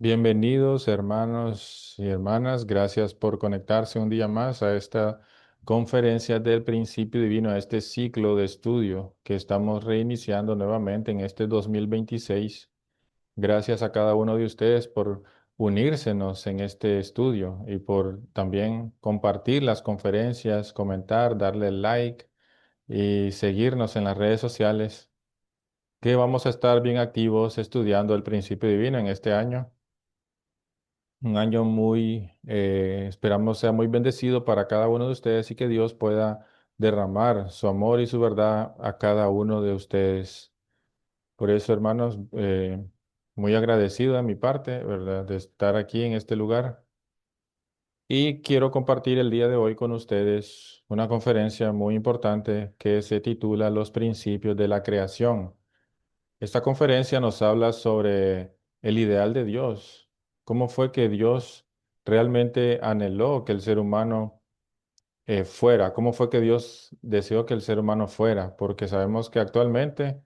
Bienvenidos, hermanos y hermanas. Gracias por conectarse un día más a esta conferencia del principio divino, a este ciclo de estudio que estamos reiniciando nuevamente en este 2026. Gracias a cada uno de ustedes por unírsenos en este estudio y por también compartir las conferencias, comentar, darle like y seguirnos en las redes sociales, que vamos a estar bien activos estudiando el principio divino en este año. Un año esperamos sea muy bendecido para cada uno de ustedes y que Dios pueda derramar su amor y su verdad a cada uno de ustedes. Por eso, hermanos, muy agradecido de mi parte, ¿verdad?, de estar aquí en este lugar. Y quiero compartir el día de hoy con ustedes una conferencia muy importante que se titula Los principios de la creación. Esta conferencia nos habla sobre el ideal de Dios, cómo fue que Dios realmente anheló que el ser humano fuera, cómo fue que Dios deseó que el ser humano fuera, porque sabemos que actualmente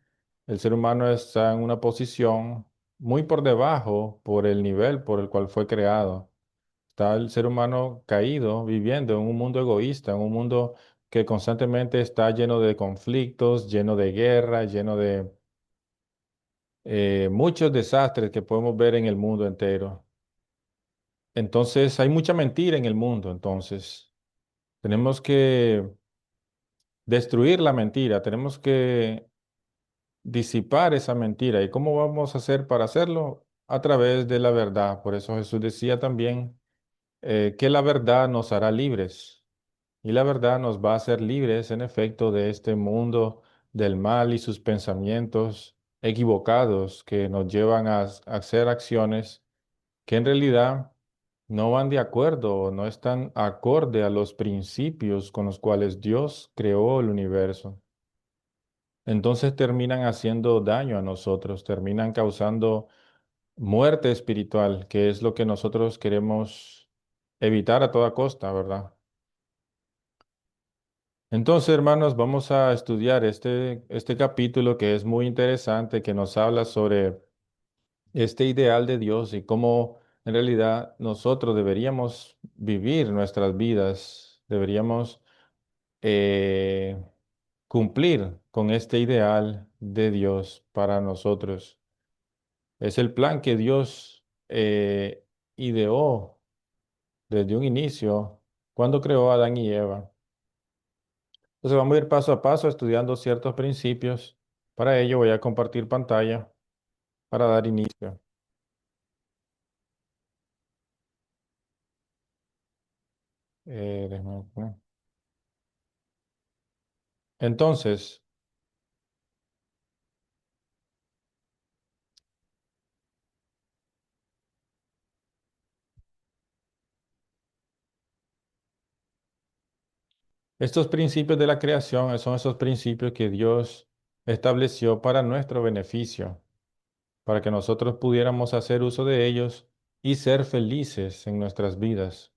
el ser humano está en una posición muy por debajo por el nivel por el cual fue creado. Está el ser humano caído, viviendo en un mundo egoísta, en un mundo que constantemente está lleno de conflictos, lleno de guerra, lleno de muchos desastres que podemos ver en el mundo entero. Entonces, hay mucha mentira en el mundo. Entonces, tenemos que destruir la mentira, tenemos que disipar esa mentira. ¿Y cómo vamos a hacer para hacerlo? A través de la verdad. Por eso Jesús decía también que la verdad nos hará libres. Y la verdad nos va a hacer libres, en efecto, de este mundo del mal y sus pensamientos equivocados que nos llevan a hacer acciones que en realidad no van de acuerdo, no están acorde a los principios con los cuales Dios creó el universo. Entonces terminan haciendo daño a nosotros, terminan causando muerte espiritual, que es lo que nosotros queremos evitar a toda costa, ¿verdad? Entonces, hermanos, vamos a estudiar este capítulo que es muy interesante, que nos habla sobre este ideal de Dios y cómo en realidad nosotros deberíamos vivir nuestras vidas, deberíamos eh, cumplir con este ideal de Dios para nosotros. Es el plan que Dios ideó desde un inicio cuando creó a Adán y Eva. Entonces vamos a ir paso a paso estudiando ciertos principios. Para ello voy a compartir pantalla para dar inicio. Déjame- Entonces, estos principios de la creación son esos principios que Dios estableció para nuestro beneficio, para que nosotros pudiéramos hacer uso de ellos y ser felices en nuestras vidas.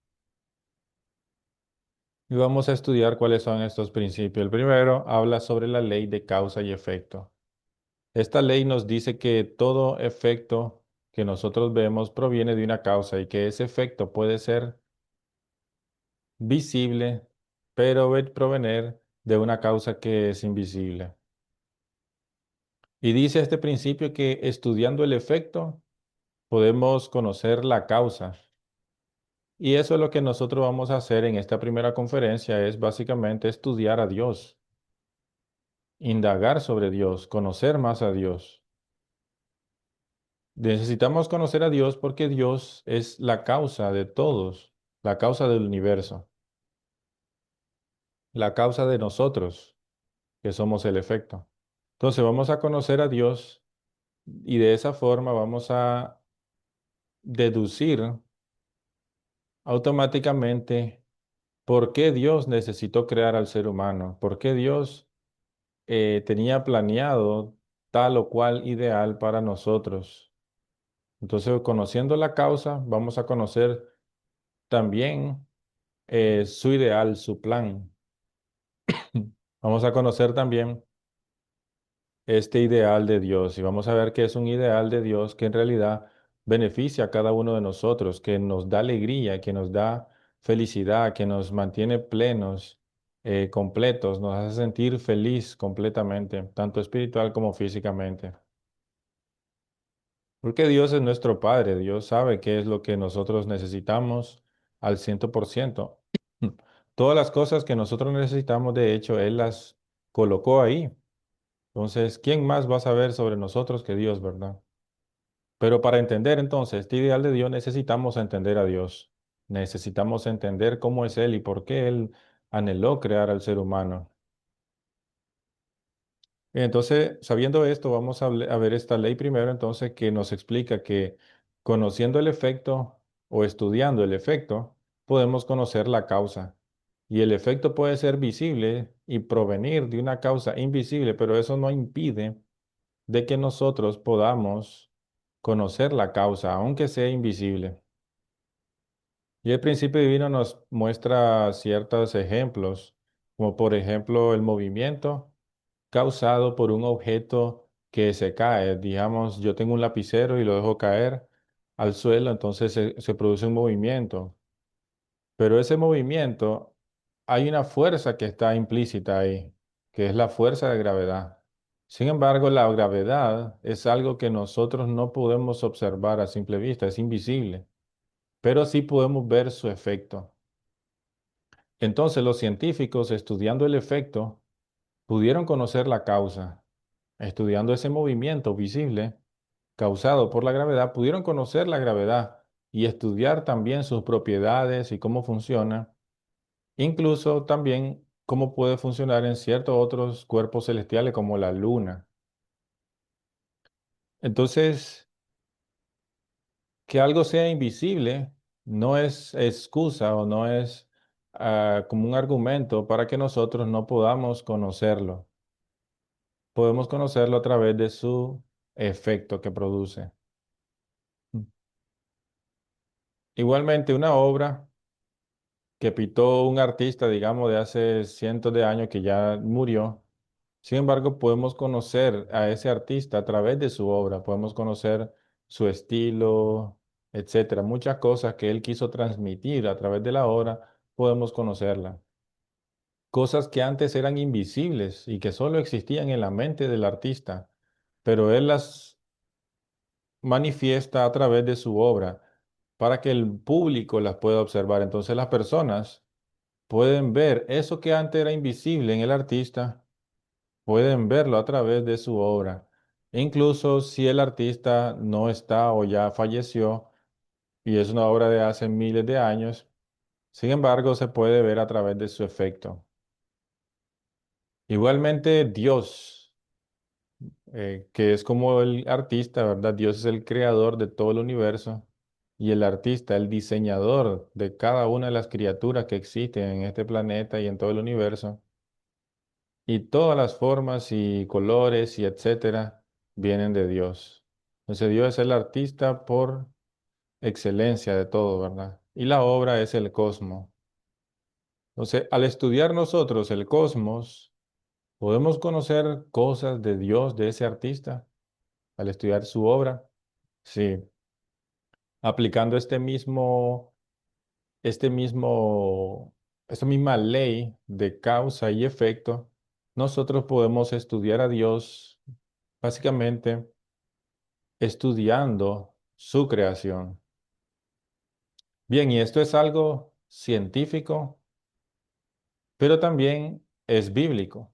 Y vamos a estudiar cuáles son estos principios. El primero habla sobre la ley de causa y efecto. Esta ley nos dice que todo efecto que nosotros vemos proviene de una causa y que ese efecto puede ser visible, pero provenir de una causa que es invisible. Y dice este principio que estudiando el efecto podemos conocer la causa. Y eso es lo que nosotros vamos a hacer en esta primera conferencia, es básicamente estudiar a Dios, indagar sobre Dios, conocer más a Dios. Necesitamos conocer a Dios porque Dios es la causa de todos, la causa del universo, la causa de nosotros, que somos el efecto. Entonces vamos a conocer a Dios y de esa forma vamos a deducir automáticamente por qué Dios necesitó crear al ser humano, por qué Dios tenía planeado tal o cual ideal para nosotros. Entonces, conociendo la causa, vamos a conocer también su ideal, su plan. Vamos a conocer también este ideal de Dios y vamos a ver que es un ideal de Dios que en realidad beneficia a cada uno de nosotros, que nos da alegría, que nos da felicidad, que nos mantiene plenos, completos, nos hace sentir feliz completamente, tanto espiritual como físicamente. Porque Dios es nuestro Padre, Dios sabe qué es lo que nosotros necesitamos al 100%. Todas las cosas que nosotros necesitamos, de hecho, Él las colocó ahí. Entonces, ¿quién más va a saber sobre nosotros que Dios, verdad? Pero para entender entonces este ideal de Dios necesitamos entender a Dios. Necesitamos entender cómo es Él y por qué Él anheló crear al ser humano. Entonces, sabiendo esto, vamos a ver esta ley primero, entonces, que nos explica que conociendo el efecto o estudiando el efecto, podemos conocer la causa. Y el efecto puede ser visible y provenir de una causa invisible, pero eso no impide de que nosotros podamos conocer la causa, aunque sea invisible. Y el principio divino nos muestra ciertos ejemplos, como por ejemplo el movimiento causado por un objeto que se cae. Digamos, yo tengo un lapicero y lo dejo caer al suelo, entonces se produce un movimiento. Pero ese movimiento, hay una fuerza que está implícita ahí, que es la fuerza de gravedad. Sin embargo, la gravedad es algo que nosotros no podemos observar a simple vista, es invisible, pero sí podemos ver su efecto. Entonces, los científicos, estudiando el efecto, pudieron conocer la causa. Estudiando ese movimiento visible causado por la gravedad, pudieron conocer la gravedad y estudiar también sus propiedades y cómo funciona, incluso también cómo puede funcionar en ciertos otros cuerpos celestiales como la luna. Entonces, que algo sea invisible no es excusa o no es como un argumento para que nosotros no podamos conocerlo. Podemos conocerlo a través de su efecto que produce. Igualmente, una obra que pintó un artista, digamos, de hace cientos de años que ya murió. Sin embargo, podemos conocer a ese artista a través de su obra, podemos conocer su estilo, etcétera. Muchas cosas que él quiso transmitir a través de la obra, podemos conocerla. Cosas que antes eran invisibles y que solo existían en la mente del artista, pero él las manifiesta a través de su obra para que el público las pueda observar. Entonces las personas pueden ver eso que antes era invisible en el artista, pueden verlo a través de su obra. Incluso si el artista no está o ya falleció y es una obra de hace miles de años, sin embargo se puede ver a través de su efecto. Igualmente Dios, que es como el artista, ¿verdad? Dios es el creador de todo el universo y el artista, el diseñador de cada una de las criaturas que existen en este planeta y en todo el universo. Y todas las formas y colores y etcétera vienen de Dios. Entonces Dios es el artista por excelencia de todo, ¿verdad? Y la obra es el cosmos. Entonces, al estudiar nosotros el cosmos, podemos conocer cosas de Dios, de ese artista, al estudiar su obra. Sí, aplicando este mismo, esta misma ley de causa y efecto, nosotros podemos estudiar a Dios básicamente estudiando su creación. Bien, y esto es algo científico, pero también es bíblico.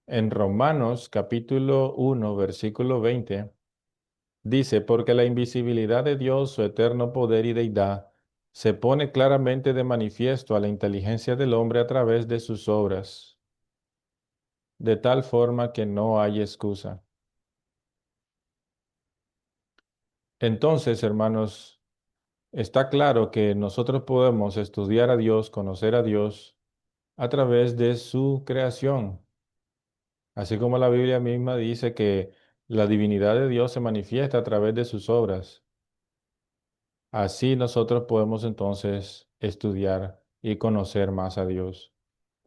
En Romanos capítulo 1, versículo 20, dice, porque la invisibilidad de Dios, su eterno poder y deidad, se pone claramente de manifiesto a la inteligencia del hombre a través de sus obras, de tal forma que no hay excusa. Entonces, hermanos, está claro que nosotros podemos estudiar a Dios, conocer a Dios a través de su creación, así como la Biblia misma dice que la divinidad de Dios se manifiesta a través de sus obras. Así nosotros podemos entonces estudiar y conocer más a Dios.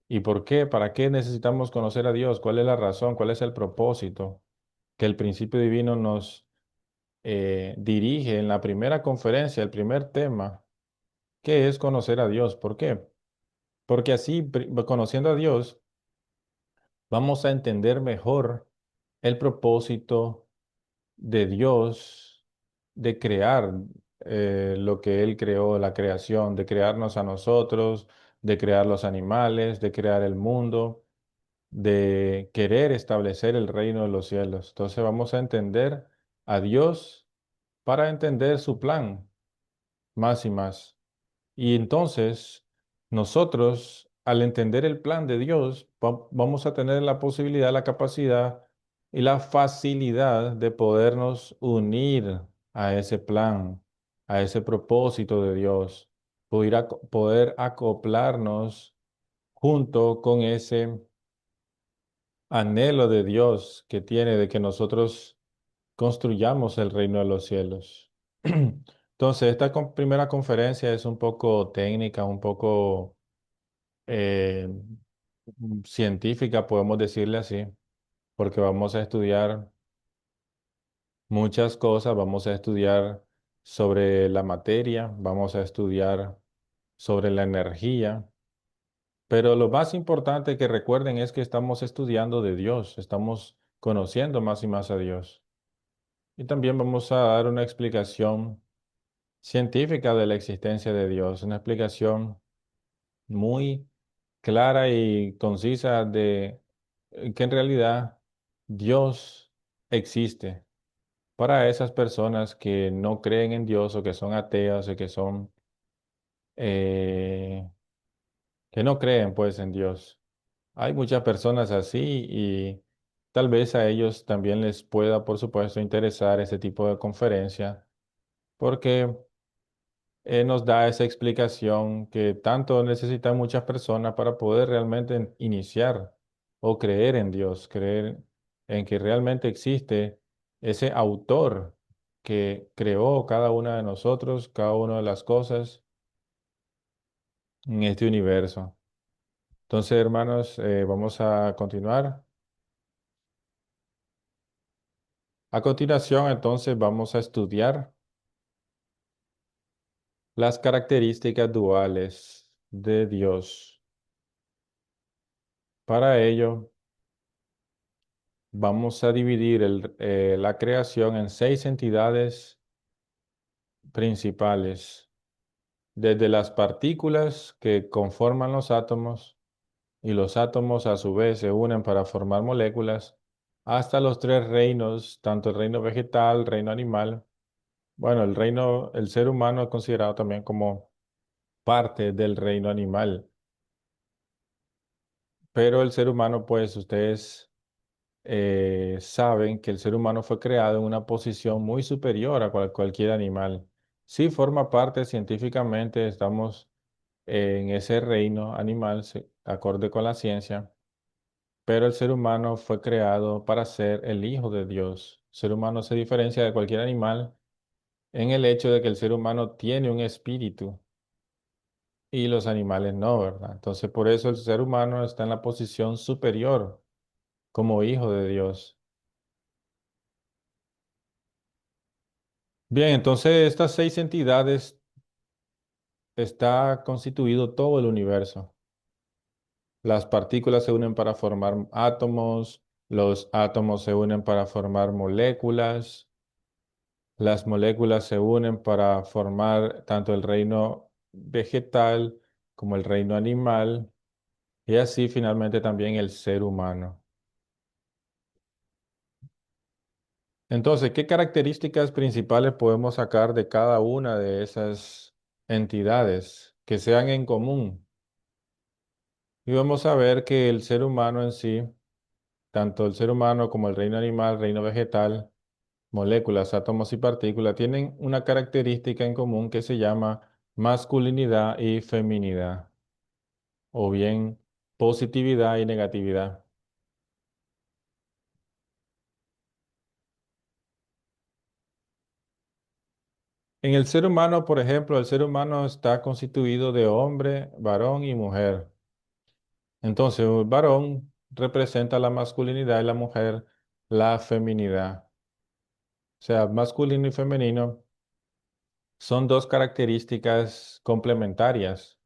¿Y por qué? ¿Para qué necesitamos conocer a Dios? ¿Cuál es la razón? ¿Cuál es el propósito que el principio divino nos dirige en la primera conferencia, el primer tema, que es conocer a Dios. ¿Por qué? Porque así, conociendo a Dios, vamos a entender mejor el propósito de Dios de crear lo que Él creó, la creación, de crearnos a nosotros, de crear los animales, de crear el mundo, de querer establecer el reino de los cielos. Entonces vamos a entender a Dios para entender su plan más y más. Y entonces, nosotros, al entender el plan de Dios, vamos a tener la posibilidad, la capacidad y la facilidad de podernos unir a ese plan, a ese propósito de Dios, poder acoplarnos junto con ese anhelo de Dios que tiene de que nosotros construyamos el reino de los cielos. Entonces, esta primera conferencia es un poco técnica, un poco eh, científica, podemos decirle así, porque vamos a estudiar muchas cosas, vamos a estudiar sobre la materia, vamos a estudiar sobre la energía, pero lo más importante que recuerden es que estamos estudiando de Dios, estamos conociendo más y más a Dios. Y también vamos a dar una explicación científica de la existencia de Dios, una explicación muy clara y concisa de que en realidad Dios existe para esas personas que no creen en Dios o que son ateas o que son eh, que no creen pues en Dios. Hay muchas personas así y tal vez a ellos también les pueda, por supuesto, interesar ese tipo de conferencia porque nos da esa explicación que tanto necesitan muchas personas para poder realmente iniciar o creer en Dios, creer en que realmente existe ese autor que creó cada una de nosotros, cada una de las cosas en este universo. Entonces, hermanos, vamos a continuar. A continuación, entonces, vamos a estudiar las características duales de Dios. Para ello, vamos a dividir la creación en 6 entidades principales, desde las partículas que conforman los átomos y los átomos a su vez se unen para formar moléculas, hasta los 3 reinos, tanto el reino vegetal, el reino animal. Bueno, el ser humano es considerado también como parte del reino animal, pero el ser humano, pues ustedes saben que el ser humano fue creado en una posición muy superior a cualquier animal. Sí forma parte científicamente, estamos en ese reino animal, acorde con la ciencia, pero el ser humano fue creado para ser el hijo de Dios. El ser humano se diferencia de cualquier animal en el hecho de que el ser humano tiene un espíritu y los animales no, ¿verdad? Entonces, por eso el ser humano está en la posición superior como hijo de Dios. Bien, entonces estas 6 entidades está constituido todo el universo. Las partículas se unen para formar átomos, los átomos se unen para formar moléculas, las moléculas se unen para formar tanto el reino vegetal como el reino animal y así finalmente también el ser humano. Entonces, ¿qué características principales podemos sacar de cada una de esas entidades que sean en común? Y vamos a ver que el ser humano en sí, tanto el ser humano como el reino animal, reino vegetal, moléculas, átomos y partículas, tienen una característica en común que se llama masculinidad y feminidad, o bien positividad y negatividad. En el ser humano, por ejemplo, el ser humano está constituido de hombre, varón y mujer. Entonces, el varón representa la masculinidad y la mujer la feminidad. O sea, masculino y femenino son dos características complementarias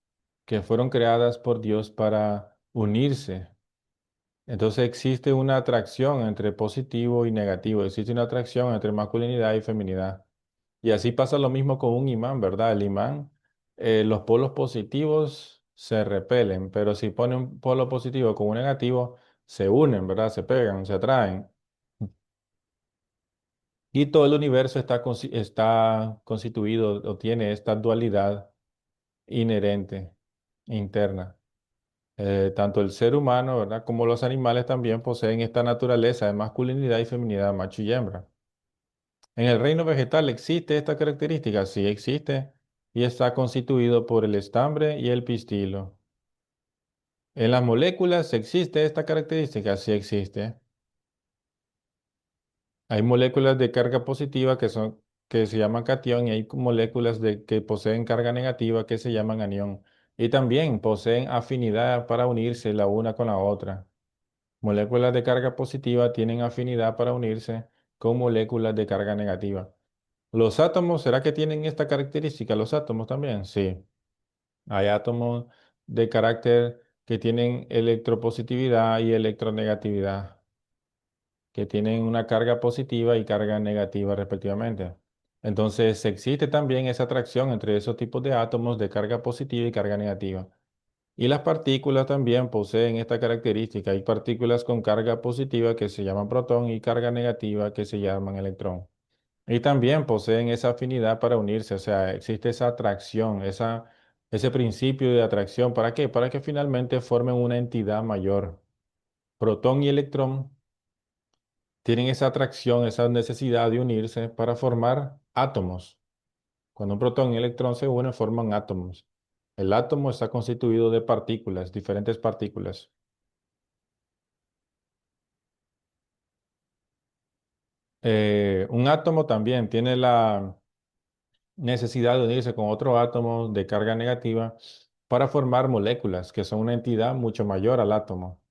que fueron creadas por Dios para unirse. Entonces existe una atracción entre positivo y negativo, existe una atracción entre masculinidad y feminidad. Y así pasa lo mismo con un imán, ¿verdad? El imán, los polos positivos se repelen, pero si pone un polo positivo con un negativo, se unen, ¿verdad? Se pegan, se atraen. Y todo el universo está constituido o tiene esta dualidad inherente, interna. Tanto el ser humano, ¿verdad? Como los animales también poseen esta naturaleza de masculinidad y feminidad, macho y hembra. En el reino vegetal existe esta característica, sí existe, y está constituido por el estambre y el pistilo. En las moléculas existe esta característica, sí existe. Hay moléculas de carga positiva que se llaman cation y hay moléculas que poseen carga negativa que se llaman anión. Y también poseen afinidad para unirse la una con la otra. Moléculas de carga positiva tienen afinidad para unirse con moléculas de carga negativa. ¿Los átomos, será que tienen esta característica? ¿Los átomos también? Sí. Hay átomos de carácter que tienen electropositividad y electronegatividad, que tienen una carga positiva y carga negativa respectivamente. Entonces, existe también esa atracción entre esos tipos de átomos de carga positiva y carga negativa. Y las partículas también poseen esta característica. Hay partículas con carga positiva que se llaman protón y carga negativa que se llaman electrón. Y también poseen esa afinidad para unirse, o sea, existe esa atracción, ese principio de atracción. ¿Para qué? Para que finalmente formen una entidad mayor. Protón y electrón tienen esa atracción, esa necesidad de unirse para formar átomos. Cuando un protón y electrón se unen, forman átomos. El átomo está constituido de partículas, diferentes partículas. Un átomo también tiene la necesidad de unirse con otro átomo de carga negativa para formar moléculas, que son una entidad mucho mayor al átomo.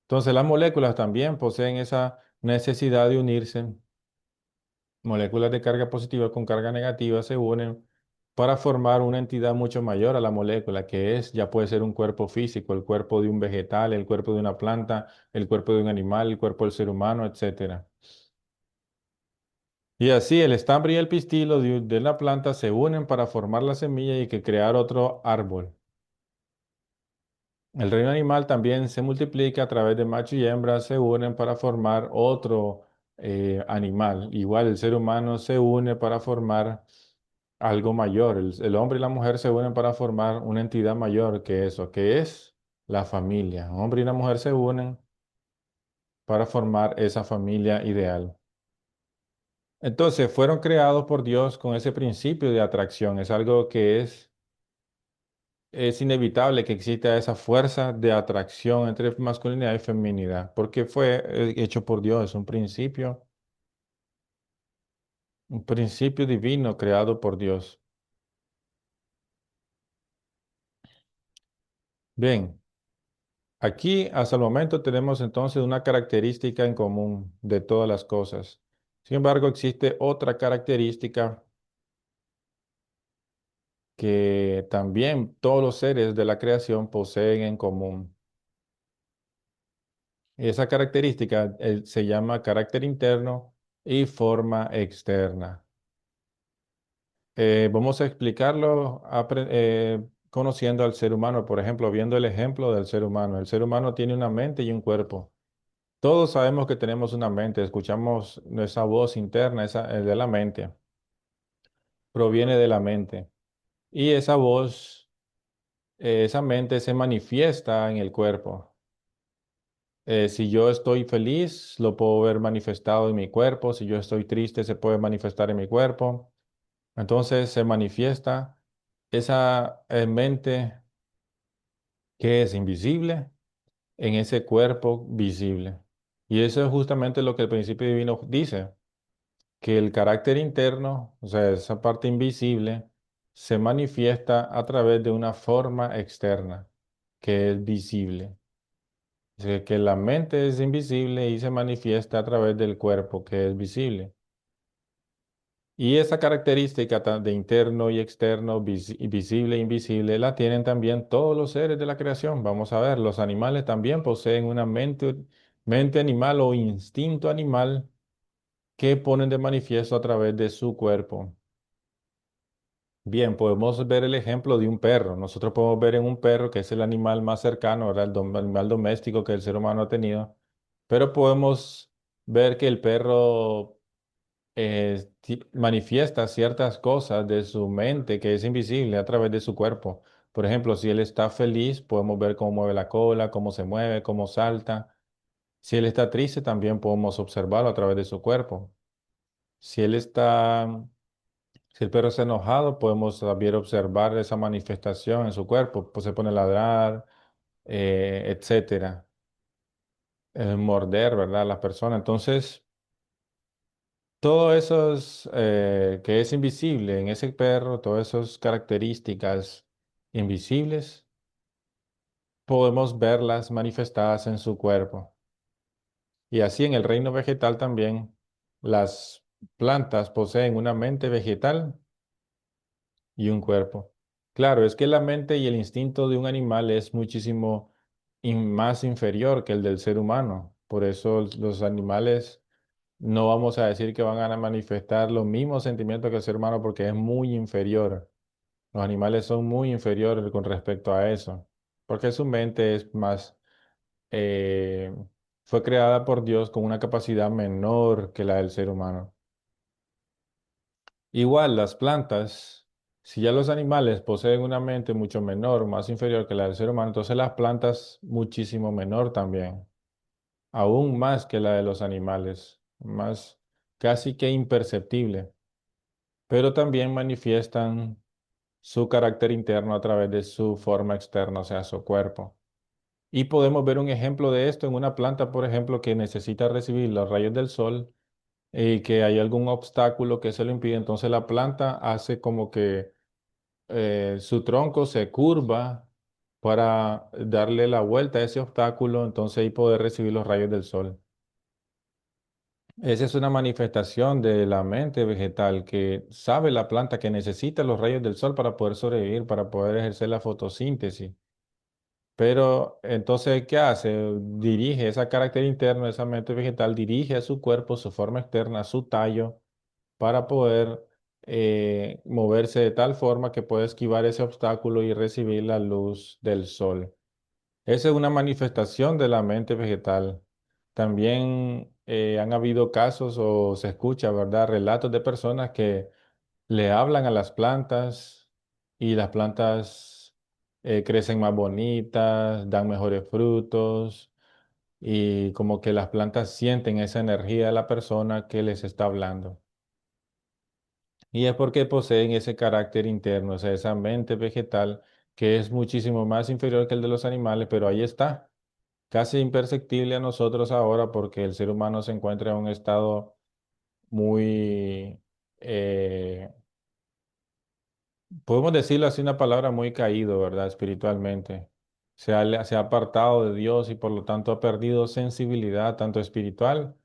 Entonces, las moléculas también poseen esa necesidad de unirse. Moléculas de carga positiva con carga negativa se unen para formar una entidad mucho mayor a la molécula, que es, ya puede ser un cuerpo físico, el cuerpo de un vegetal, el cuerpo de una planta, el cuerpo de un animal, el cuerpo del ser humano, etcétera. Y así el estambre y el pistilo de la planta se unen para formar la semilla y que crear otro árbol. El reino animal también se multiplica a través de macho y hembra, se unen para formar otro animal. Igual el ser humano se une para formar algo mayor. El hombre y la mujer se unen para formar una entidad mayor que eso, que es la familia. Un hombre y una mujer se unen para formar esa familia ideal. Entonces, fueron creados por Dios con ese principio de atracción. Es algo que es inevitable que exista esa fuerza de atracción entre masculinidad y feminidad, porque fue hecho por Dios, un principio divino creado por Dios. Bien, aquí hasta el momento tenemos entonces una característica en común de todas las cosas. Sin embargo, existe otra característica que también todos los seres de la creación poseen en común. Esa característica se llama carácter interno y forma externa. Vamos a explicarlo conociendo al ser humano, por ejemplo, viendo el ejemplo del ser humano. El ser humano tiene una mente y un cuerpo. Todos sabemos que tenemos una mente, escuchamos nuestra voz interna, el de la mente, proviene de la mente. Y esa voz, esa mente se manifiesta en el cuerpo. Si yo estoy feliz, lo puedo ver manifestado en mi cuerpo. Si yo estoy triste, se puede manifestar en mi cuerpo. Entonces se manifiesta esa mente que es invisible en ese cuerpo visible. Y eso es justamente lo que el principio divino dice, que el carácter interno, o sea, esa parte invisible, se manifiesta a través de una forma externa, que es visible. O sea, que la mente es invisible y se manifiesta a través del cuerpo, que es visible. Y esa característica de interno y externo, visible e invisible, la tienen también todos los seres de la creación. Vamos a ver, los animales también poseen una mente animal o instinto animal que ponen de manifiesto a través de su cuerpo. Bien, podemos ver el ejemplo de un perro. Nosotros podemos ver en un perro, que es el animal más cercano, ¿verdad? Animal doméstico que el ser humano ha tenido. Pero podemos ver que el perro manifiesta ciertas cosas de su mente que es invisible a través de su cuerpo. Por ejemplo, si él está feliz, podemos ver cómo mueve la cola, cómo se mueve, cómo salta. Si él está triste, también podemos observarlo a través de su cuerpo. Si él está Si el perro está enojado, podemos también observar esa manifestación en su cuerpo, pues se pone a ladrar, etcétera, morder, ¿verdad? Las personas. Entonces, todo eso que es invisible en ese perro, todas esas características invisibles, podemos verlas manifestadas en su cuerpo. Y así en el reino vegetal también, las plantas poseen una mente vegetal y un cuerpo. Claro, es que la mente y el instinto de un animal es muchísimo más inferior que el del ser humano. Por eso los animales no vamos a decir que van a manifestar los mismos sentimientos que el ser humano porque es muy inferior. Los animales son muy inferiores con respecto a eso, porque su mente es más, eh, fue creada por Dios con una capacidad menor que la del ser humano. Igual las plantas, si ya los animales poseen una mente mucho menor, más inferior que la del ser humano, entonces las plantas muchísimo menor también, aún más que la de los animales, más casi que imperceptible, pero también manifiestan su carácter interno a través de su forma externa, o sea, su cuerpo. Y podemos ver un ejemplo de esto en una planta, por ejemplo, que necesita recibir los rayos del sol y que hay algún obstáculo que se lo impide, entonces la planta hace como que su tronco se curva para darle la vuelta a ese obstáculo, entonces ahí poder recibir los rayos del sol. Esa es una manifestación de la mente vegetal que sabe la planta que necesita los rayos del sol para poder sobrevivir, para poder ejercer la fotosíntesis. Pero entonces, ¿qué hace? Dirige ese carácter interno, esa mente vegetal, dirige a su cuerpo, su forma externa, su tallo para poder moverse de tal forma que pueda esquivar ese obstáculo y recibir la luz del sol. Esa es una manifestación de la mente vegetal. También han habido casos o se escucha, ¿verdad? Relatos de personas que le hablan a las plantas y las plantas crecen más bonitas, dan mejores frutos y como que las plantas sienten esa energía de la persona que les está hablando. Y es porque poseen ese carácter interno, o sea, esa mente vegetal que es muchísimo más inferior que el de los animales, pero ahí está, casi imperceptible a nosotros ahora porque el ser humano se encuentra en un estado muy, eh, podemos decirlo así, una palabra muy caído, ¿verdad? Espiritualmente. Se ha apartado de Dios y por lo tanto ha perdido sensibilidad tanto espiritual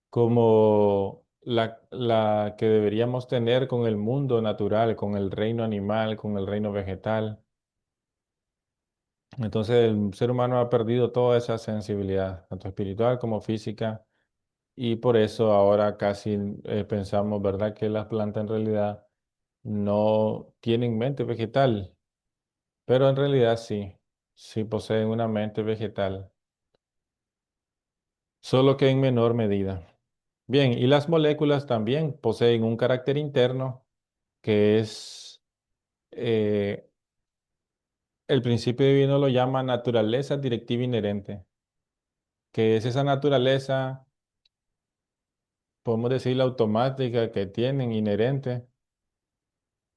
como la que deberíamos tener con el mundo natural, con el reino animal, con el reino vegetal. Entonces el ser humano ha perdido toda esa sensibilidad, tanto espiritual como física, y por eso ahora casi pensamos, ¿verdad?, que las plantas en realidad no tienen mente vegetal, pero en realidad sí, sí poseen una mente vegetal, solo que en menor medida. Bien, y las moléculas también poseen un carácter interno que es, eh, el principio divino lo llama naturaleza directiva inherente, que es esa naturaleza, podemos decir, la automática que tienen inherente,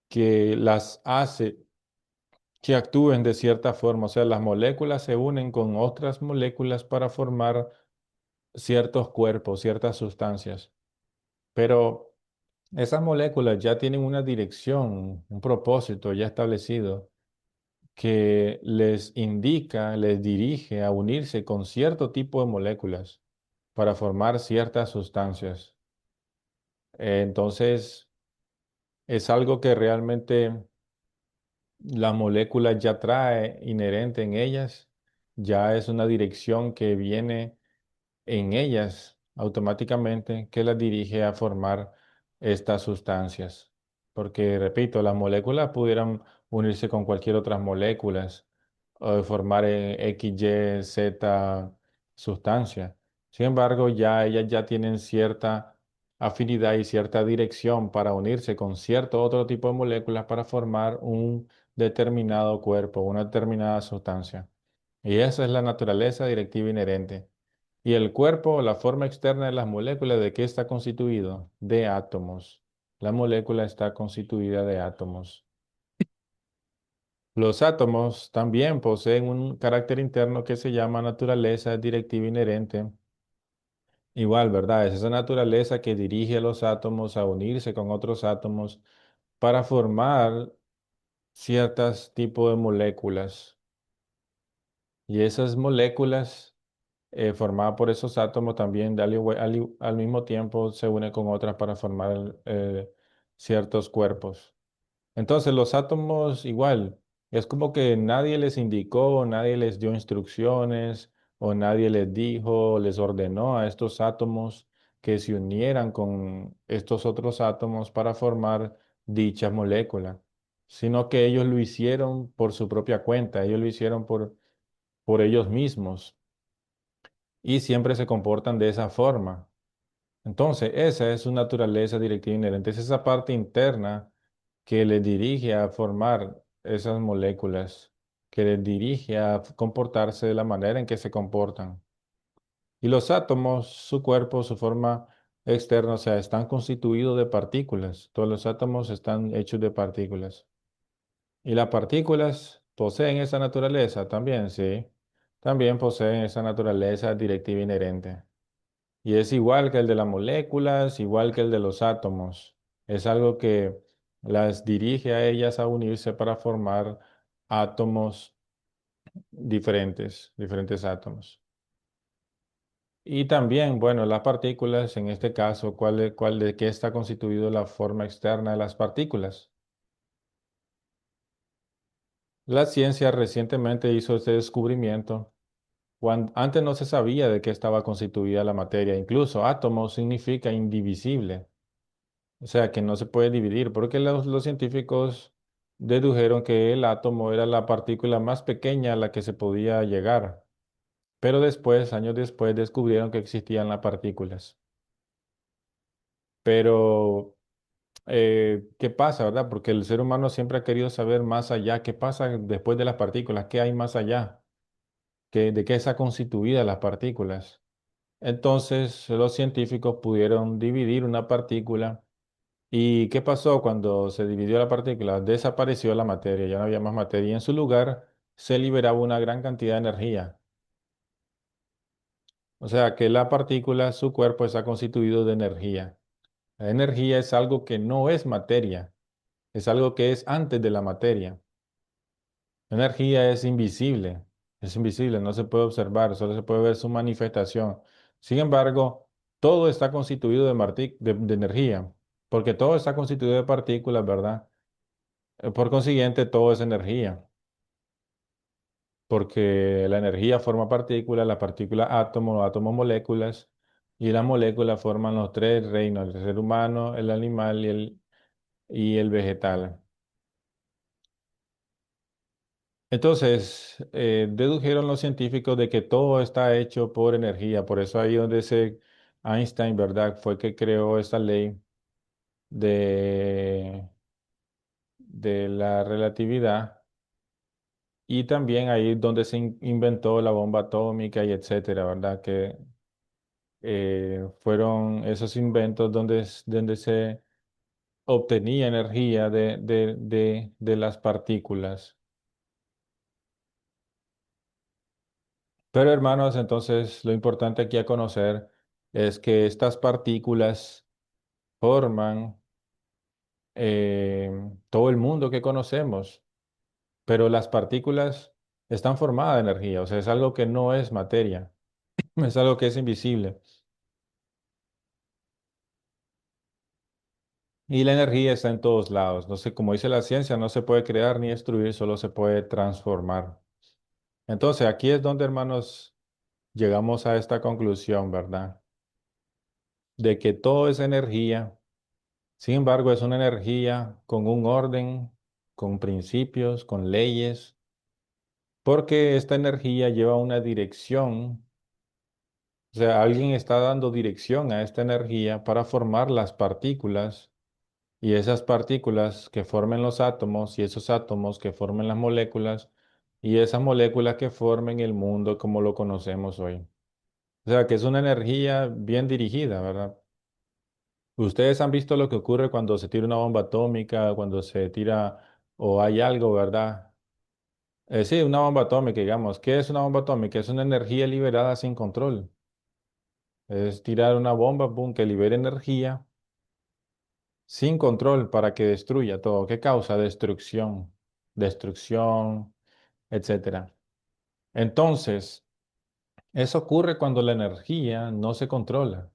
que las hace que actúen de cierta forma. O sea, las moléculas se unen con otras moléculas para formar ciertos cuerpos, ciertas sustancias. Pero esas moléculas ya tienen una dirección, un propósito ya establecido que les indica, les dirige a unirse con cierto tipo de moléculas para formar ciertas sustancias. Entonces, es algo que realmente la molécula ya trae inherente en ellas, ya es una dirección que viene en ellas automáticamente que las dirige a formar estas sustancias. Porque, repito, las moléculas pudieran unirse con cualquier otras moléculas o formar X, Y, Z sustancia. Sin embargo, ya ellas ya tienen cierta afinidad y cierta dirección para unirse con cierto otro tipo de moléculas para formar un determinado cuerpo, una determinada sustancia. Y esa es la naturaleza directiva inherente. Y el cuerpo, la forma externa de las moléculas, ¿de qué está constituido? De átomos. La molécula está constituida de átomos. Los átomos también poseen un carácter interno que se llama naturaleza directiva inherente. Igual, ¿verdad? Es esa naturaleza que dirige a los átomos a unirse con otros átomos para formar ciertos tipos de moléculas. Y esas moléculas formadas por esos átomos también al mismo tiempo se unen con otras para formar ciertos cuerpos. Entonces los átomos igual, es como que nadie les indicó, nadie les dio instrucciones o nadie les dijo, les ordenó a estos átomos que se unieran con estos otros átomos para formar dicha molécula, sino que ellos lo hicieron por su propia cuenta, ellos lo hicieron por ellos mismos y siempre se comportan de esa forma. Entonces, esa es su naturaleza directiva inherente, es esa parte interna que les dirige a formar esas moléculas, que les dirige a comportarse de la manera en que se comportan. Y los átomos, su cuerpo, su forma externa, o sea, están constituidos de partículas. Todos los átomos están hechos de partículas. ¿Y las partículas poseen esa naturaleza? También, sí. También poseen esa naturaleza directiva inherente. Y es igual que el de las moléculas, igual que el de los átomos. Es algo que las dirige a ellas a unirse para formar átomos diferentes, diferentes átomos. Y también, bueno, las partículas, en este caso, ¿cuál de qué está constituido la forma externa de las partículas? La ciencia recientemente hizo este descubrimiento. Antes no se sabía de qué estaba constituida la materia. Incluso átomo significa indivisible. O sea, que no se puede dividir, porque los científicos dedujeron que el átomo era la partícula más pequeña a la que se podía llegar. Pero después, años después, descubrieron que existían las partículas. Pero, ¿qué pasa, verdad? Porque el ser humano siempre ha querido saber más allá, qué pasa después de las partículas, qué hay más allá, de qué está constituida las partículas. Entonces, los científicos pudieron dividir una partícula. ¿Y qué pasó cuando se dividió la partícula? Desapareció la materia, ya no había más materia y en su lugar se liberaba una gran cantidad de energía. O sea que la partícula, su cuerpo está constituido de energía. La energía es algo que no es materia, es algo que es antes de la materia. La energía es invisible, no se puede observar, solo se puede ver su manifestación. Sin embargo, todo está constituido de energía, porque todo está constituido de partículas, ¿verdad? Por consiguiente, todo es energía, porque la energía forma partículas, la partícula átomo, átomos moléculas, y las moléculas forman los tres reinos, el ser humano, el animal y el vegetal. Entonces, dedujeron los científicos de que todo está hecho por energía, por eso ahí donde Einstein, ¿verdad? Fue que creó esta ley de, de la relatividad. Y también ahí donde se inventó la bomba atómica y etcétera, ¿verdad? Que fueron esos inventos donde se obtenía energía de las partículas. Pero hermanos, entonces lo importante aquí a conocer es que estas partículas forman todo el mundo que conocemos, pero las partículas están formadas de energía, o sea, es algo que no es materia, es algo que es invisible. Y la energía está en todos lados. No sé, como dice la ciencia, no se puede crear ni destruir, solo se puede transformar. Entonces, aquí es donde, hermanos, llegamos a esta conclusión, ¿verdad? De que todo es energía. Sin embargo, es una energía con un orden, con principios, con leyes, porque esta energía lleva una dirección. O sea, alguien está dando dirección a esta energía para formar las partículas y esas partículas que formen los átomos y esos átomos que formen las moléculas y esas moléculas que formen el mundo como lo conocemos hoy. O sea, que es una energía bien dirigida, ¿verdad? Ustedes han visto lo que ocurre cuando se tira una bomba atómica, cuando se tira o hay algo, ¿verdad? Sí, una bomba atómica, digamos. ¿Qué es una bomba atómica? Es una energía liberada sin control. Es tirar una bomba, boom, que libere energía sin control para que destruya todo. ¿Qué causa? Destrucción, destrucción, etcétera. Entonces, eso ocurre cuando la energía no se controla,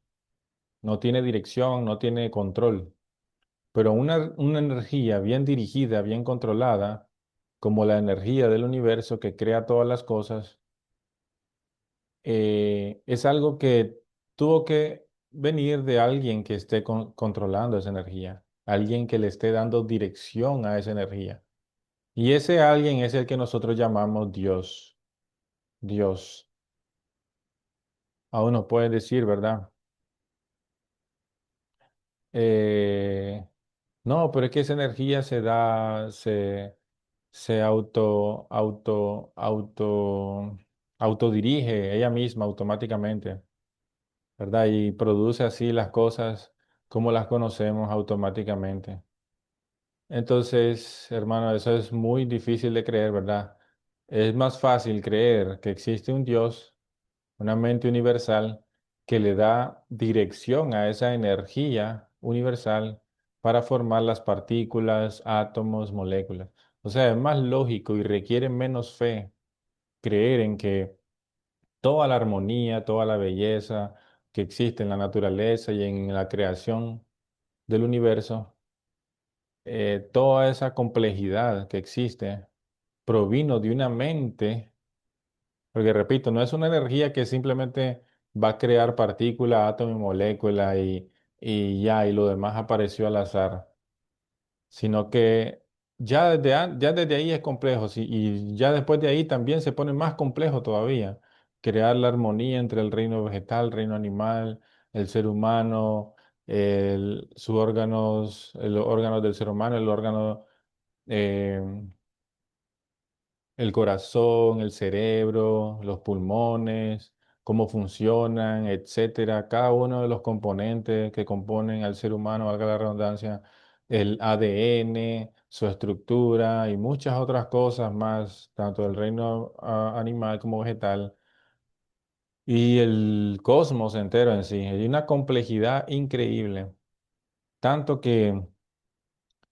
no tiene dirección, no tiene control. Pero una energía bien dirigida, bien controlada, como la energía del universo que crea todas las cosas, es algo que tuvo que venir de alguien que esté controlando esa energía, alguien que le esté dando dirección a esa energía. Y ese alguien es el que nosotros llamamos Dios. Dios. Aún no puede decir, ¿verdad? Eh, no, pero es que esa energía se autodirige ella misma automáticamente, ¿verdad? Y produce así las cosas como las conocemos automáticamente. Entonces, hermano, eso es muy difícil de creer, ¿verdad? Es más fácil creer que existe un Dios, una mente universal, que le da dirección a esa energía universal para formar las partículas, átomos, moléculas. O sea, es más lógico y requiere menos fe creer en que toda la armonía, toda la belleza que existe en la naturaleza y en la creación del universo, toda esa complejidad que existe provino de una mente, porque repito, no es una energía que simplemente va a crear partícula, átomo y molécula y ya, y lo demás apareció al azar, sino que ya desde ahí es complejo, sí, y ya después de ahí también se pone más complejo todavía, crear la armonía entre el reino vegetal, el reino animal, el ser humano, sus órganos, los órganos del ser humano, el órgano eh, el corazón, el cerebro, los pulmones, cómo funcionan, etcétera, cada uno de los componentes que componen al ser humano, valga la redundancia, el ADN, su estructura y muchas otras cosas más, tanto del reino animal como vegetal, y el cosmos entero en sí. Hay una complejidad increíble, tanto que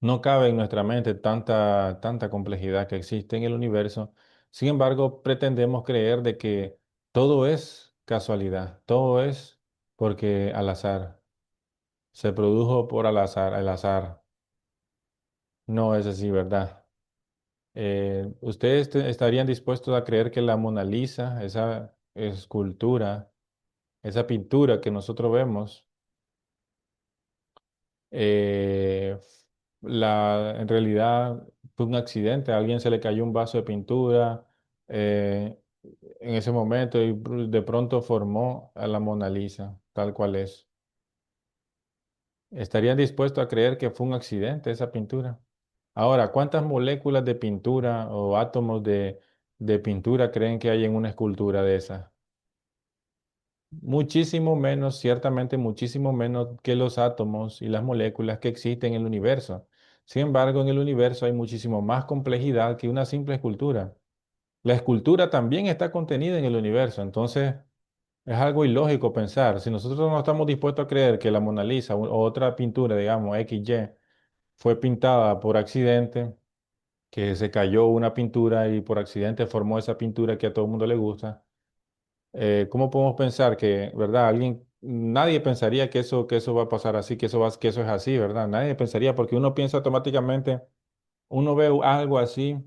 no cabe en nuestra mente tanta complejidad que existe en el universo. Sin embargo, pretendemos creer de que todo es casualidad, todo es porque al azar, se produjo por al azar, el azar. No es así, ¿verdad? ¿Ustedes estarían dispuestos a creer que la Mona Lisa, esa escultura, esa pintura que nosotros vemos, eh, en realidad fue un accidente, a alguien se le cayó un vaso de pintura eh, en ese momento y de pronto formó a la Mona Lisa, tal cual es? ¿Estarían dispuestos a creer que fue un accidente esa pintura? Ahora, ¿cuántas moléculas de pintura o átomos de pintura creen que hay en una escultura de esa? Muchísimo menos, ciertamente muchísimo menos que los átomos y las moléculas que existen en el universo. Sin embargo, en el universo hay muchísimo más complejidad que una simple escultura. La escultura también está contenida en el universo, entonces es algo ilógico pensar. Si nosotros no estamos dispuestos a creer que la Mona Lisa o otra pintura, digamos, XY, fue pintada por accidente, que se cayó una pintura y por accidente formó esa pintura que a todo el mundo le gusta, ¿cómo podemos pensar que, verdad, alguien nadie pensaría que eso va a pasar así, que eso es así, ¿verdad? Nadie pensaría porque uno piensa automáticamente, uno ve algo así,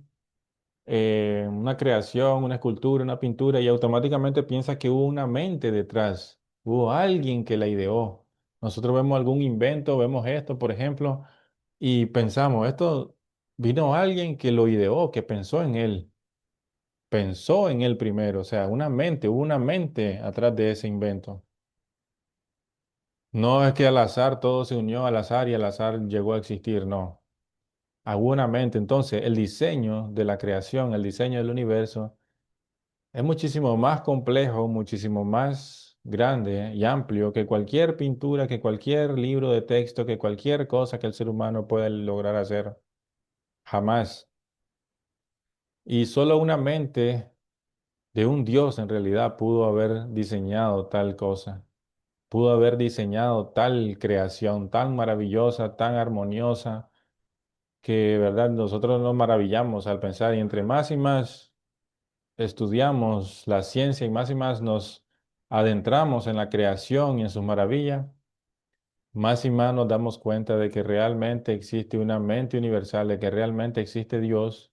una creación, una escultura, una pintura y automáticamente piensa que hubo una mente detrás, hubo alguien que la ideó. Nosotros vemos algún invento, vemos esto, por ejemplo, y pensamos, esto vino alguien que lo ideó, que pensó en él primero, o sea, una mente, hubo una mente atrás de ese invento. No es que al azar todo se unió al azar y al azar llegó a existir, no. Hubo una mente. Entonces, el diseño de la creación, el diseño del universo, es muchísimo más complejo, muchísimo más grande y amplio que cualquier pintura, que cualquier libro de texto, que cualquier cosa que el ser humano pueda lograr hacer. Jamás. Y solo una mente de un Dios en realidad pudo haber diseñado tal cosa, pudo haber diseñado tal creación tan maravillosa, tan armoniosa, que, ¿verdad? Nosotros nos maravillamos al pensar y entre más y más estudiamos la ciencia y más nos adentramos en la creación y en sus maravillas, más y más nos damos cuenta de que realmente existe una mente universal, de que realmente existe Dios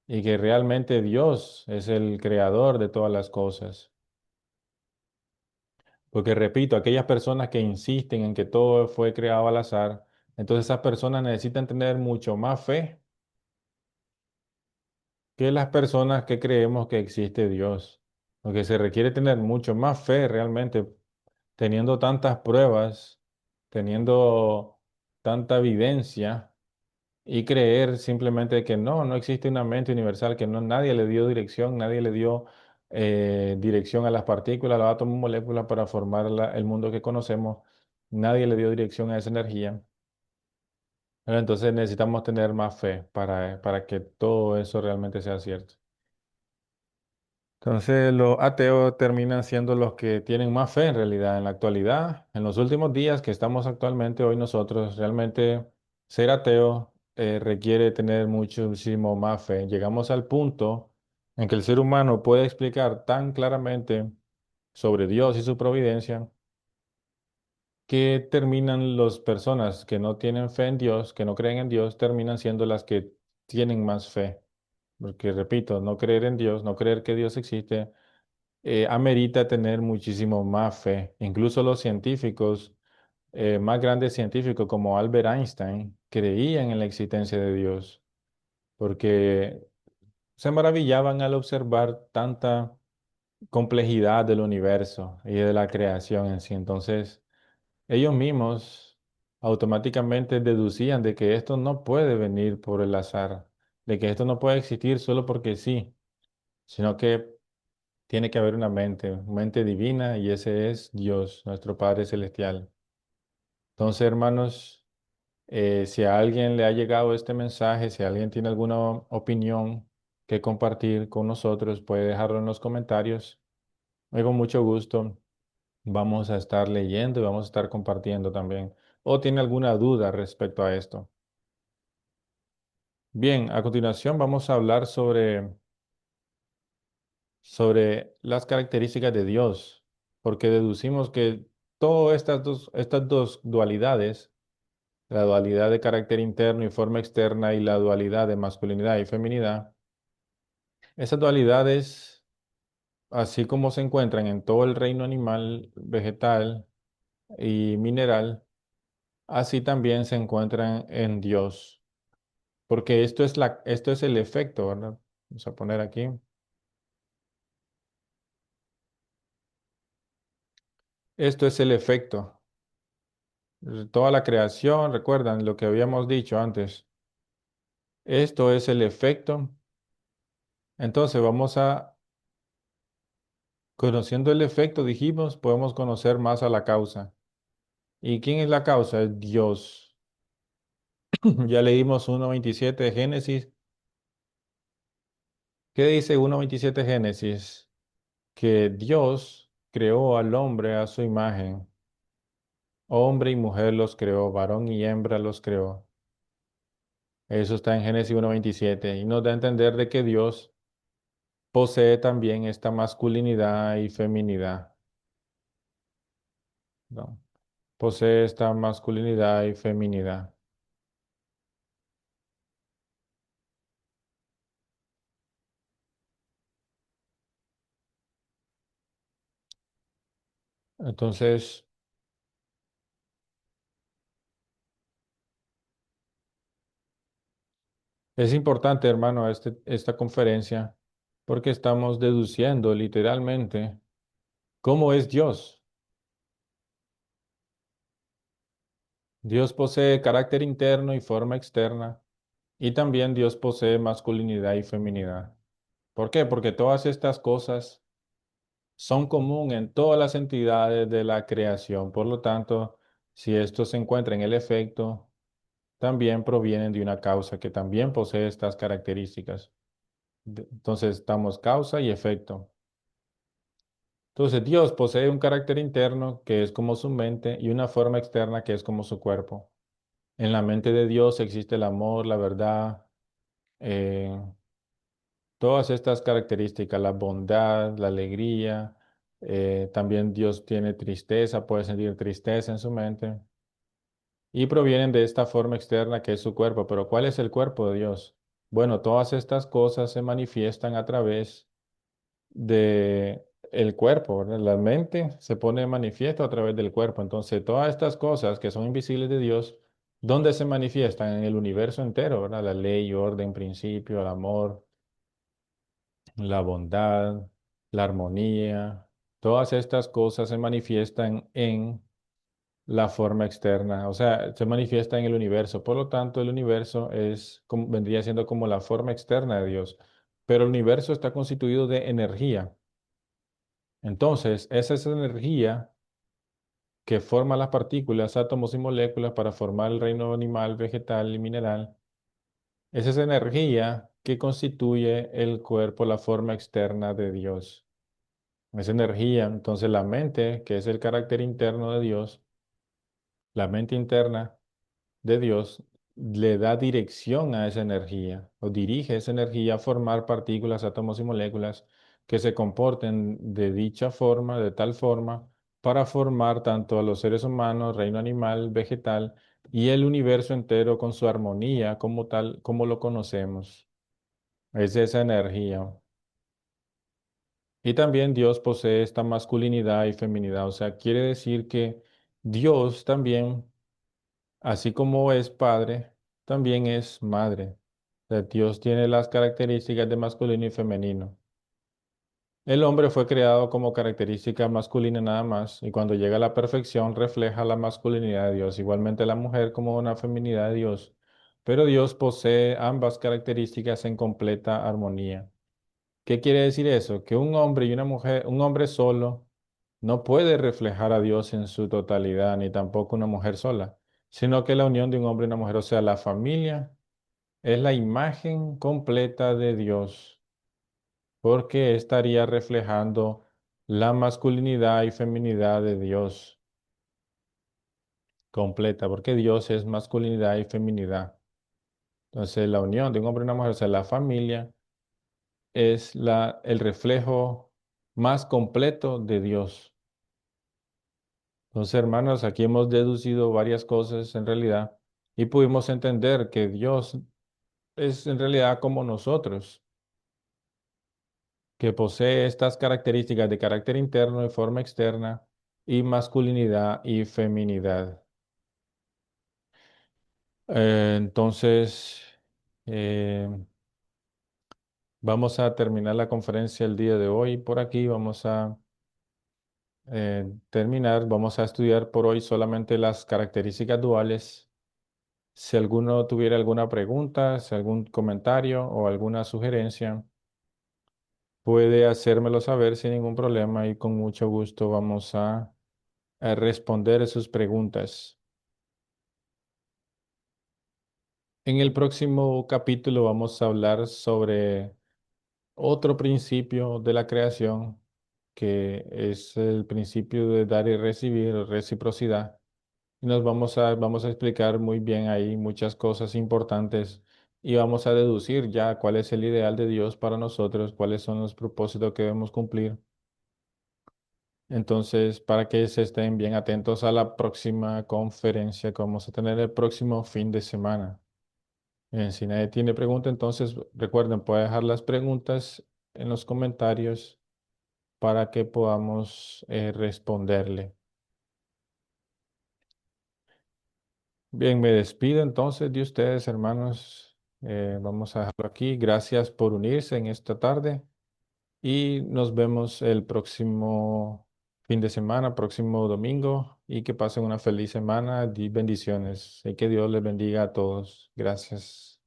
y que realmente Dios es el creador de todas las cosas. Porque repito, aquellas personas que insisten en que todo fue creado al azar, entonces esas personas necesitan tener mucho más fe que las personas que creemos que existe Dios. Porque se requiere tener mucho más fe realmente, teniendo tantas pruebas, teniendo tanta evidencia y creer simplemente que no existe una mente universal, que no, nadie le dio dirección, nadie le dio dirección a las partículas, los átomos, moléculas para formar el mundo que conocemos, nadie le dio dirección a esa energía. Pero entonces necesitamos tener más fe para que todo eso realmente sea cierto. Entonces los ateos terminan siendo los que tienen más fe en realidad en la actualidad. En los últimos días que estamos actualmente hoy nosotros, realmente ser ateo requiere tener muchísimo más fe. Llegamos al punto en que el ser humano puede explicar tan claramente sobre Dios y su providencia que terminan las personas que no tienen fe en Dios, que no creen en Dios, terminan siendo las que tienen más fe. Porque repito, no creer en Dios, no creer que Dios existe amerita tener muchísimo más fe. Incluso los científicos, más grandes científicos como Albert Einstein, creían en la existencia de Dios, porque se maravillaban al observar tanta complejidad del universo y de la creación en sí. Entonces, ellos mismos automáticamente deducían de que esto no puede venir por el azar, de que esto no puede existir solo porque sí, sino que tiene que haber una mente divina, y ese es Dios, nuestro Padre Celestial. Entonces, hermanos, si a alguien le ha llegado este mensaje, si alguien tiene alguna opinión que compartir con nosotros, puede dejarlo en los comentarios. Y con mucho gusto vamos a estar leyendo y vamos a estar compartiendo también. ¿O tiene alguna duda respecto a esto? Bien, a continuación vamos a hablar sobre las características de Dios, porque deducimos que todas estas dos dualidades, la dualidad de carácter interno y forma externa y la dualidad de masculinidad y feminidad, esas dualidades, así como se encuentran en todo el reino animal, vegetal y mineral, así también se encuentran en Dios, porque esto es el efecto, ¿verdad? Vamos a poner aquí. Esto es el efecto. Toda la creación, recuerdan lo que habíamos dicho antes. Esto es el efecto. Entonces conociendo el efecto, dijimos, podemos conocer más a la causa. ¿Y quién es la causa? Es Dios. Ya leímos 1.27 de Génesis. ¿Qué dice 1.27 Génesis? Que Dios creó al hombre a su imagen. Hombre y mujer los creó, varón y hembra los creó. Eso está en Génesis 1.27 y nos da a entender de que Dios posee también esta masculinidad y feminidad. No. Posee esta masculinidad y feminidad. Entonces, es importante, hermano, esta conferencia, porque estamos deduciendo literalmente cómo es Dios. Dios posee carácter interno y forma externa, y también Dios posee masculinidad y feminidad. ¿Por qué? Porque todas estas cosas son común en todas las entidades de la creación. Por lo tanto, si esto se encuentra en el efecto, también provienen de una causa que también posee estas características. Entonces, estamos causa y efecto. Entonces, Dios posee un carácter interno que es como su mente y una forma externa que es como su cuerpo. En la mente de Dios existe el amor, la verdad, eh, todas estas características, la bondad, la alegría. También Dios tiene tristeza, puede sentir tristeza en su mente. Y provienen de esta forma externa que es su cuerpo. Pero ¿cuál es el cuerpo de Dios? Bueno, todas estas cosas se manifiestan a través de el cuerpo, ¿verdad? La mente se pone de manifiesto a través del cuerpo. Entonces, todas estas cosas que son invisibles de Dios, ¿dónde se manifiestan? En el universo entero, ¿verdad? La ley, orden, principio, el amor, la bondad, la armonía. Todas estas cosas se manifiestan en la forma externa, o sea, se manifiesta en el universo. Por lo tanto, el universo vendría siendo como la forma externa de Dios. Pero el universo está constituido de energía. Entonces, esa es energía que forma las partículas, átomos y moléculas para formar el reino animal, vegetal y mineral. Es esa energía que constituye el cuerpo, la forma externa de Dios. Esa energía, entonces la mente, que es el carácter interno de Dios, la mente interna de Dios, le da dirección a esa energía o dirige esa energía a formar partículas, átomos y moléculas que se comporten de dicha forma, de tal forma, para formar tanto a los seres humanos, reino animal, vegetal y el universo entero con su armonía como tal, como lo conocemos. Es esa energía. Y también Dios posee esta masculinidad y feminidad, o sea, quiere decir que Dios también, así como es padre, también es madre. O sea, Dios tiene las características de masculino y femenino. El hombre fue creado como característica masculina nada más, y cuando llega a la perfección refleja la masculinidad de Dios, igualmente la mujer como una feminidad de Dios. Pero Dios posee ambas características en completa armonía. ¿Qué quiere decir eso? Que un hombre y una mujer, un hombre solo, no puede reflejar a Dios en su totalidad, ni tampoco una mujer sola, sino que la unión de un hombre y una mujer, o sea, la familia, es la imagen completa de Dios, porque estaría reflejando la masculinidad y feminidad de Dios completa, porque Dios es masculinidad y feminidad. Entonces, la unión de un hombre y una mujer, o sea, la familia, es el reflejo más completo de Dios. Entonces, hermanos, aquí hemos deducido varias cosas en realidad y pudimos entender que Dios es en realidad como nosotros, que posee estas características de carácter interno y forma externa y masculinidad y feminidad. Entonces, eh, vamos a terminar la conferencia el día de hoy. Por aquí vamos a terminar. Vamos a estudiar por hoy solamente las características duales. Si alguno tuviera alguna pregunta, si algún comentario o alguna sugerencia, puede hacérmelo saber sin ningún problema y con mucho gusto vamos a responder sus preguntas. En el próximo capítulo vamos a hablar sobre otro principio de la creación, que es el principio de dar y recibir, reciprocidad. Y vamos a explicar muy bien ahí muchas cosas importantes y vamos a deducir ya cuál es el ideal de Dios para nosotros, cuáles son los propósitos que debemos cumplir. Entonces, para que se estén bien atentos a la próxima conferencia que vamos a tener el próximo fin de semana. Bien, si nadie tiene pregunta, entonces recuerden, pueden dejar las preguntas en los comentarios para que podamos responderle. Bien, me despido entonces de ustedes, hermanos. Vamos a dejarlo aquí. Gracias por unirse en esta tarde y nos vemos el próximo fin de semana, próximo domingo, y que pasen una feliz semana y bendiciones. Y que Dios les bendiga a todos. Gracias.